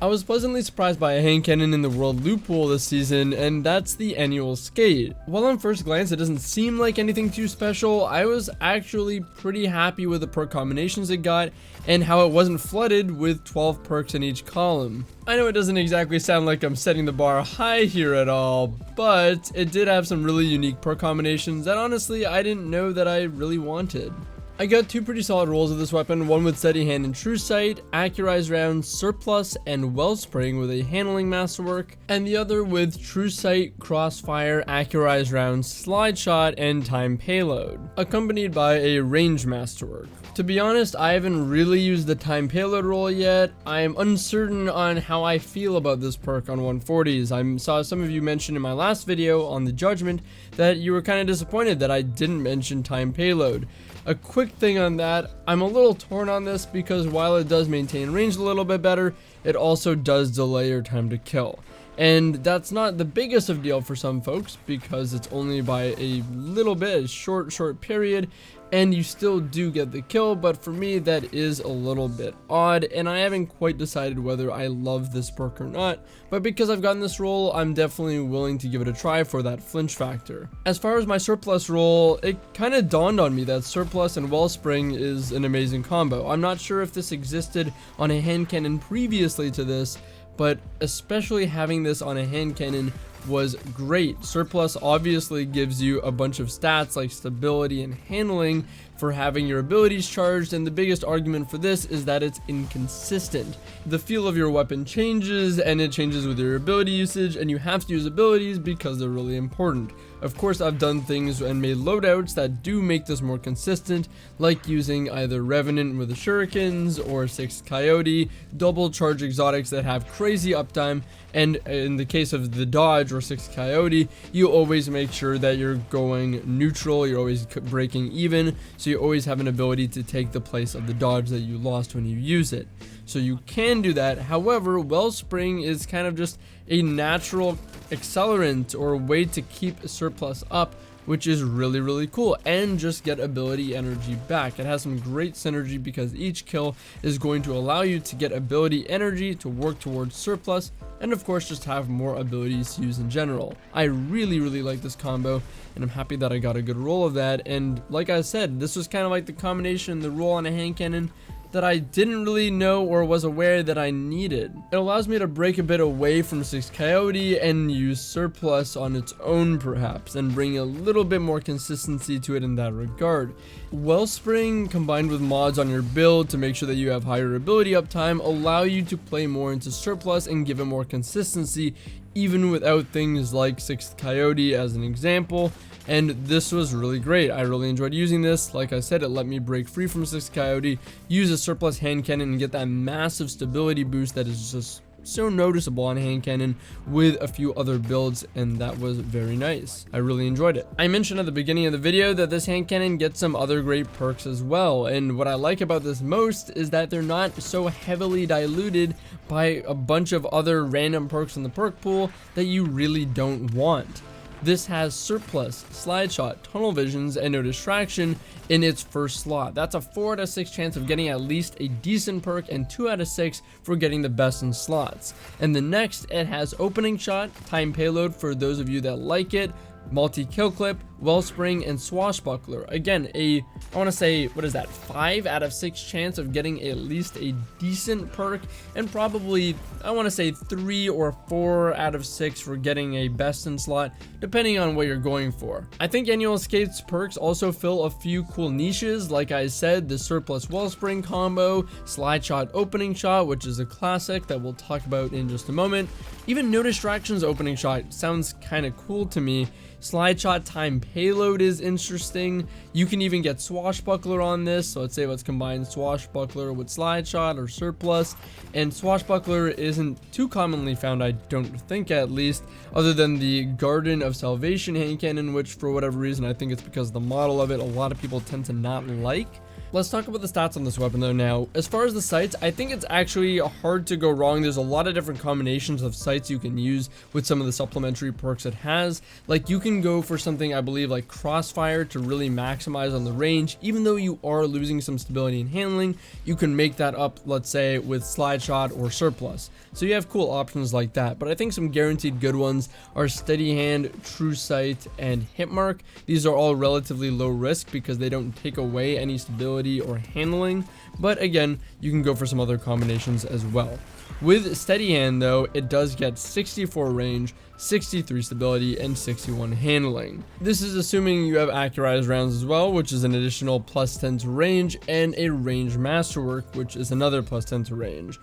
I was pleasantly surprised by a hand cannon in the world loot pool this season, and that's the annual skate. While on first glance it doesn't seem like anything too special, I was actually pretty happy with the perk combinations it got and how it wasn't flooded with 12 perks in each column. I know it doesn't exactly sound like I'm setting the bar high here at all, but it did have some really unique perk combinations that honestly I didn't know that I really wanted. I got two pretty solid rolls of this weapon, one with steady hand and true sight, accurized rounds, surplus, and wellspring with a handling masterwork, and the other with true sight, crossfire, accurized rounds, slide shot, and time payload, accompanied by a range masterwork. To be honest, I haven't really used the time payload roll yet. I am uncertain on how I feel about this perk on 140s. I saw some of you mention in my last video on the judgment that you were kind of disappointed that I didn't mention time payload. A quick thing on that, I'm a little torn on this because while it does maintain range a little bit better, it also does delay your time to kill. And that's not the biggest of deal for some folks because it's only by a little bit, a short period, and you still do get the kill, but for me that is a little bit odd, and I haven't quite decided whether I love this perk or not, but because I've gotten this roll, I'm definitely willing to give it a try for that flinch factor. As far as my surplus roll, it kind of dawned on me that surplus and wellspring is an amazing combo. I'm not sure if this existed on a hand cannon previously to this, but especially having this on a hand cannon was great. Surplus obviously gives you a bunch of stats like stability and handling for having your abilities charged, and the biggest argument for this is that it's inconsistent. The feel of your weapon changes, and it changes with your ability usage, and you have to use abilities because they're really important. Of course, I've done things and made loadouts that do make this more consistent, like using either Revenant with the Shurikens or 6th Coyote, double charge exotics that have crazy uptime, and in the case of the dodge or 6th Coyote, you always make sure that you're going neutral, you're always breaking even, so you always have an ability to take the place of the dodge that you lost when you use it. So you can do that. However, wellspring is kind of just a natural accelerant or way to keep surplus up, which is really cool, and just get ability energy back. It has some great synergy because each kill is going to allow you to get ability energy to work towards surplus, and of course just have more abilities to use in general. I really like this combo, and I'm happy that I got a good roll of that. And like I said, this was kind of like the combination, the roll on a hand cannon, that I didn't really know or was aware that I needed. It allows me to break a bit away from 6th Coyote and use surplus on its own perhaps, and bring a little bit more consistency to it in that regard. Wellspring combined with mods on your build to make sure that you have higher ability uptime allow you to play more into surplus and give it more consistency even without things like 6th Coyote as an example. And this was really great. I really enjoyed using this. Like I said, it let me break free from 6th Coyote, use a surplus hand cannon, and get that massive stability boost that is just so noticeable on hand cannon with a few other builds, and that was very nice. I really enjoyed it. I mentioned at the beginning of the video that this hand cannon gets some other great perks as well, and what I like about this most is that they're not so heavily diluted by a bunch of other random perks in the perk pool that you really don't want. This has surplus, slide shot, tunnel visions, and no distraction in its first slot. That's a 4 out of 6 chance of getting at least a decent perk, and 2 out of 6 for getting the best in slots. And the next, it has opening shot, time payload for those of you that like it, multi-kill clip, wellspring, and swashbuckler. Again, I want to say, what is that, 5 out of 6 chance of getting at least a decent perk, and probably, I want to say 3 or 4 out of 6 for getting a best in slot, depending on what you're going for. I think Annual Escape's perks also fill a few cool niches. Like I said, the surplus wellspring combo, slide shot opening shot, which is a classic that we'll talk about in just a moment. Even no distractions opening shot sounds kind of cool to me. Slide shot time payload is interesting. You can even get swashbuckler on this, so let's say let's combine swashbuckler with slide shot or surplus, and swashbuckler isn't too commonly found, I don't think, at least, other than the Garden of Salvation hand cannon, which for whatever reason, I think it's because of the model of it, a lot of people tend to not like. Let's talk about the stats on this weapon though now. As far as the sights, I think it's actually hard to go wrong. There's a lot of different combinations of sights you can use with some of the supplementary perks it has. Like you can go for something, I believe, like crossfire to really maximize on the range. Even though you are losing some stability and handling, you can make that up, let's say, with slide shot or surplus. So you have cool options like that. But I think some guaranteed good ones are steady hand, true sight, and hit mark. These are all relatively low risk because they don't take away any stability or handling. But again, you can go for some other combinations as well. With steady hand though, it does get 64 range, 63 stability, and 61 handling. This is assuming you have accurized rounds as well, which is an additional +10 to range, and a range masterwork, which is another +10 to range.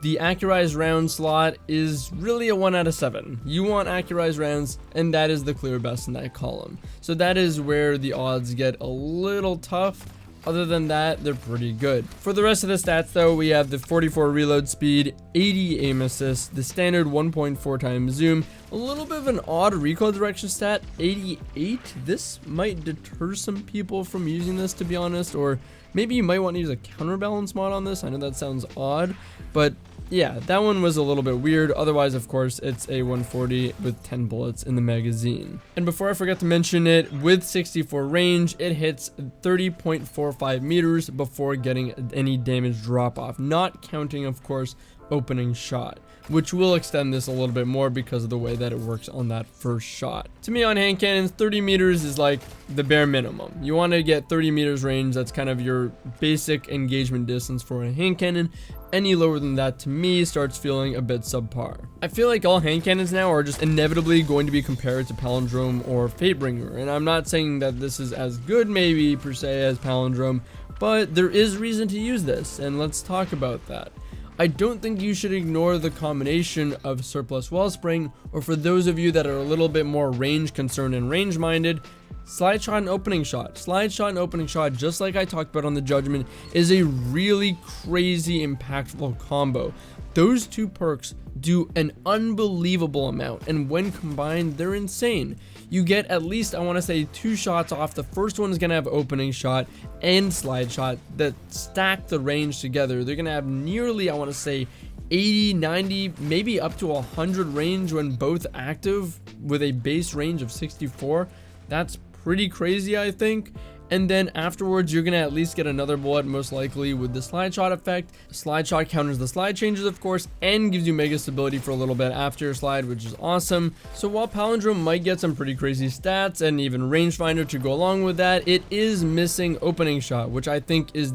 The accurized round slot is really a 1 out of 7. You want accurized rounds, and that is the clear best in that column. So that is where the odds get a little tough. Other than that, they're pretty good. For the rest of the stats though, we have the 44 reload speed, 80 aim assist, the standard 1.4 times zoom, a little bit of an odd recoil direction stat, 88. This might deter some people from using this, to be honest, or maybe you might want to use a counterbalance mod on this. I know that sounds odd, but yeah, that one was a little bit weird. Otherwise, of course, it's a 140 with 10 bullets in the magazine. And before I forget to mention it, with 64 range, it hits 30.45 meters before getting any damage drop off, not counting, of course, opening shot, which will extend this a little bit more because of the way that it works on that first shot. To me, on hand cannons, 30 meters is like the bare minimum. You want to get 30 meters range. That's kind of your basic engagement distance for a hand cannon. Any lower than that, to me, starts feeling a bit subpar. I feel like all hand cannons now are just inevitably going to be compared to Palindrome or Fatebringer, and I'm not saying that this is as good maybe per se as Palindrome, but there is reason to use this, and let's talk about that. I don't think you should ignore the combination of surplus wellspring, or for those of you that are a little bit more range concerned and range minded, slide shot and opening shot. Slide shot and opening shot, just like I talked about on the Judgment, is a really crazy impactful combo. Those two perks do an unbelievable amount, and when combined, they're insane. You get at least, I want to say, 2 shots off. The first one is going to have opening shot and slide shot that stack the range together. They're going to have nearly, I want to say, 80, 90, maybe up to 100 range when both active with a base range of 64. That's pretty crazy, I think. And then afterwards, you're going to at least get another bullet, most likely with the slide shot effect. Slide shot counters the slide changes, of course, and gives you mega stability for a little bit after your slide, which is awesome. So while Palindrome might get some pretty crazy stats and even rangefinder to go along with that, it is missing opening shot, which I think is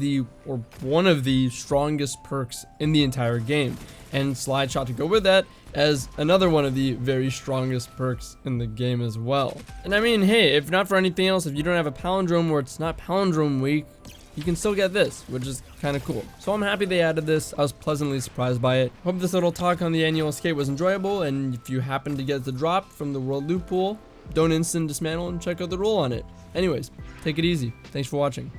one of the strongest perks in the entire game. And slide shot to go with that as another one of the very strongest perks in the game as well. And I mean, hey, if not for anything else, if you don't have a Palindrome or it's not Palindrome week, you can still get this, which is kind of cool. So I'm happy they added this. I was pleasantly surprised by it. Hope this little talk on the annual escape was enjoyable, and if you happen to get the drop from the world loot pool, don't instant dismantle and check out the roll on it. Anyways, take it easy. Thanks for watching.